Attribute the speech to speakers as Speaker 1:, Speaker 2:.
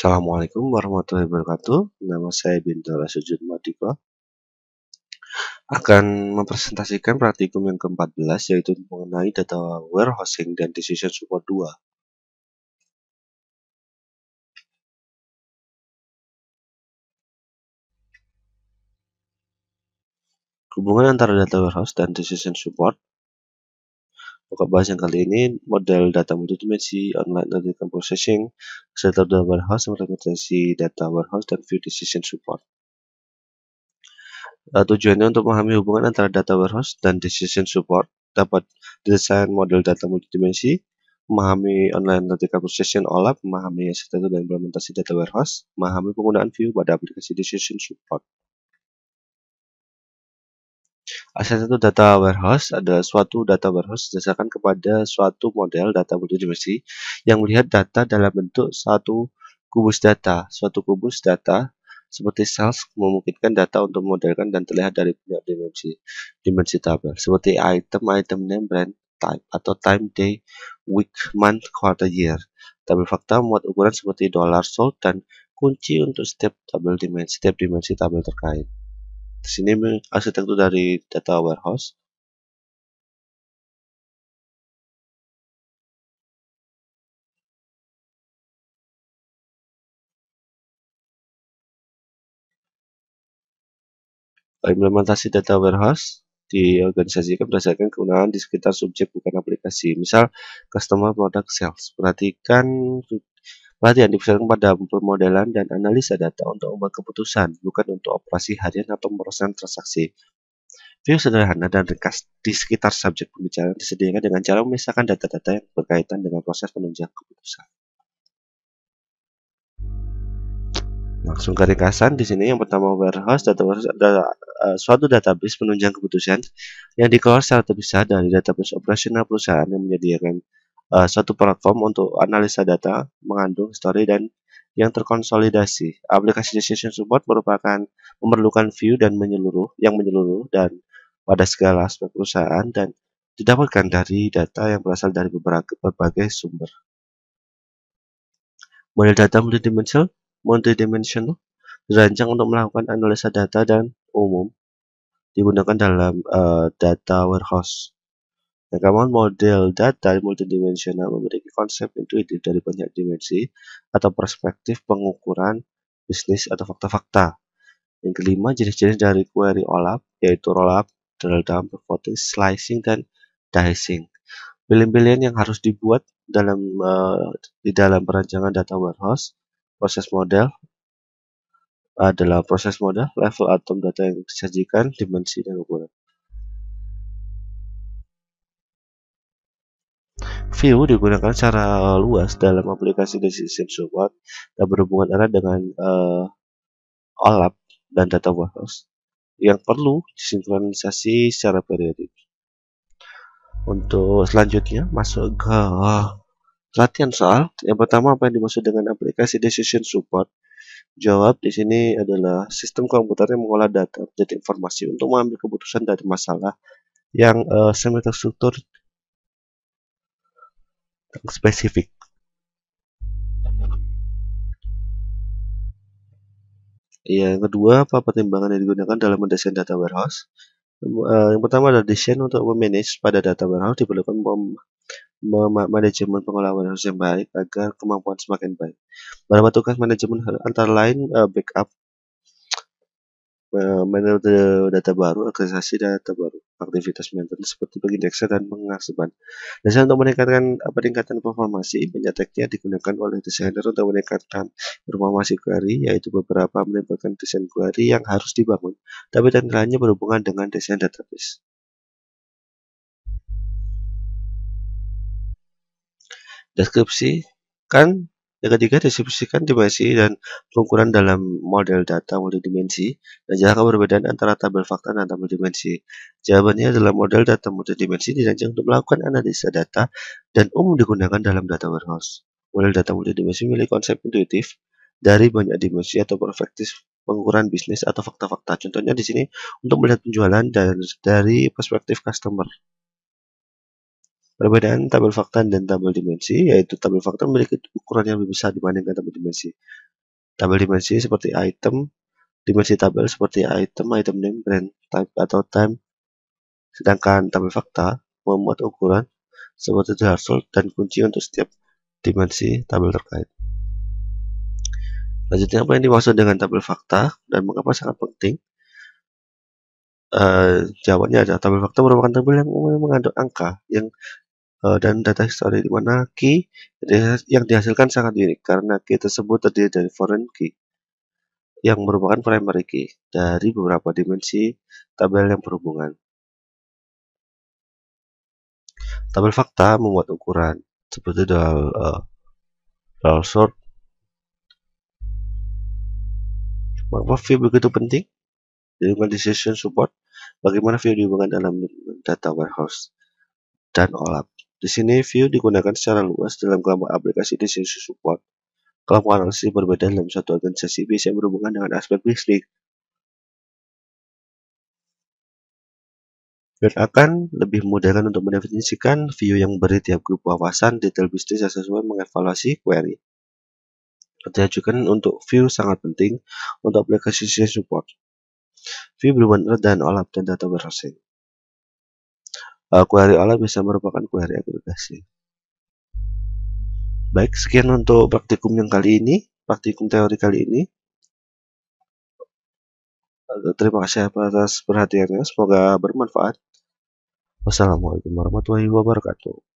Speaker 1: Assalamualaikum warahmatullahi wabarakatuh. Nama saya Bintara Sujud Madiko. Akan mempresentasikan praktikum yang ke-14 yaitu mengenai data warehousing dan decision support 2. Hubungan antara data warehouse dan decision support. Untuk bahas yang kali ini, model data multidimensi, online analytical processing, data warehouse, implementasi data warehouse, dan view decision support. Tujuannya untuk memahami hubungan antara data warehouse dan decision support, dapat desain model data multidimensi, memahami online analytical processing OLAP, memahami arsitektur dan implementasi data warehouse, memahami penggunaan view pada aplikasi decision support. Arsitektur data warehouse adalah suatu data warehouse didasarkan kepada suatu model data multidimensi yang melihat data dalam bentuk suatu kubus data. Suatu kubus data seperti cells memungkinkan data untuk memodelkan dan terlihat dari banyak dimensi tabel seperti item name, brand, type, atau time, day, week, month, quarter, year. Tabel fakta memuat ukuran seperti $sold dan kunci untuk setiap dimensi tabel terkait. Di sini arsitektur dari data warehouse. Implementasi data warehouse diorganisasikan berdasarkan kewenangan di sekitar subjek bukan aplikasi. Misal, customer, product, sales. Perhatian dibesarkan pada pemodelan dan analisa data untuk membuat keputusan, bukan untuk operasi harian atau pemrosesan transaksi. View sederhana dan ringkas di sekitar subjek pembicaraan disediakan dengan cara memisahkan data-data yang berkaitan dengan proses penunjang keputusan. Langsung ke ringkasan di sini. Yang pertama, data warehouse adalah suatu database penunjang keputusan yang dikelola secara terpisah dari database operasional perusahaan yang menyediakan suatu platform untuk analisa data, mengandung histori dan yang terkonsolidasi. Aplikasi decision support memerlukan view dan menyeluruh dan pada segala aspek perusahaan dan didapatkan dari data yang berasal dari berbagai sumber. Model data multidimensional dirancang untuk melakukan analisa data dan umum digunakan dalam data warehouse. Rekaman model data multidimensional memiliki konsep intuitif dari banyak dimensi atau perspektif pengukuran bisnis atau fakta-fakta. Yang kelima, jenis-jenis dari query OLAP yaitu rollup, drill down, pivoting, slicing, dan dicing. Pilihan-pilihan yang harus dibuat di dalam perancangan data warehouse. Proses model adalah proses model, level atom data yang disajikan, dimensi, dan ukuran. View digunakan secara luas dalam aplikasi decision support dan berhubungan erat dengan OLAP dan data warehouse yang perlu disinkronisasi secara periodik. Untuk selanjutnya masuk ke latihan soal. Yang pertama, apa yang dimaksud dengan aplikasi decision support? Jawab di sini adalah sistem komputer yang mengolah data menjadi informasi untuk mengambil keputusan dari masalah yang semi terstruktur spesifik. Yang kedua, apa pertimbangan yang digunakan dalam mendesain data warehouse? Yang pertama adalah desain untuk memanage pada data warehouse diperlukan manajemen pengolahan warehouse yang baik agar kemampuan semakin baik. Beberapa tugas manajemen antara lain backup, manajemen data baru, organisasi data baru, aktivitas maintenance seperti pengindeksan dan pengasapan. Desain untuk peningkatan performasi, banyak teknik digunakan oleh desainer untuk meningkatkan performasi query, yaitu beberapa melibatkan desain query yang harus dibangun, tapi teknik lainnya berhubungan dengan desain database. Yang ketiga, deskripsikan dimensi dan pengukuran dalam model data multidimensi dan jelaskan perbedaan antara tabel fakta dan tabel dimensi. Jawabannya adalah model data multidimensi dirancang untuk melakukan analisa data dan umum digunakan dalam data warehouse. Model data multidimensi memiliki konsep intuitif dari banyak dimensi atau perspektif pengukuran bisnis atau fakta-fakta. Contohnya di sini untuk melihat penjualan dari perspektif customer. Perbedaan tabel fakta dan tabel dimensi, yaitu tabel fakta memiliki ukuran yang lebih besar dibandingkan tabel dimensi. Tabel dimensi seperti item, dimensi tabel seperti item, item name, brand, type, atau time. Sedangkan tabel fakta memuat ukuran seperti threshold dan kunci untuk setiap dimensi tabel terkait. Selanjutnya, apa yang dimaksud dengan tabel fakta dan mengapa sangat penting? Jawabannya adalah tabel fakta merupakan tabel yang umumnya mengandung angka dan data histori di mana key yang dihasilkan sangat unik karena key tersebut terdiri dari foreign key yang merupakan primary key dari beberapa dimensi tabel yang berhubungan. Tabel fakta memuat ukuran seperti sort. Mengapa view begitu penting? Dengan decision support, bagaimana view dihubungkan dalam data warehouse dan OLAP. Di sini view digunakan secara luas dalam kelompok aplikasi decision support. Kelompok analisis berbeda dalam suatu organisasi bisa berhubungan dengan aspek bisnis dan akan lebih memudahkan untuk mendefinisikan view yang beri tiap grup wawasan detail bisnis yang sesuai mengevaluasi query. Diajukan untuk view sangat penting untuk aplikasi decision support. View berhubungan dan OLAP dan data warehousing. Query OLAP bisa merupakan query agregasi. Baik, sekian untuk praktikum yang kali ini, praktikum teori kali ini. Terima kasih atas perhatiannya, semoga bermanfaat. Wassalamualaikum warahmatullahi wabarakatuh.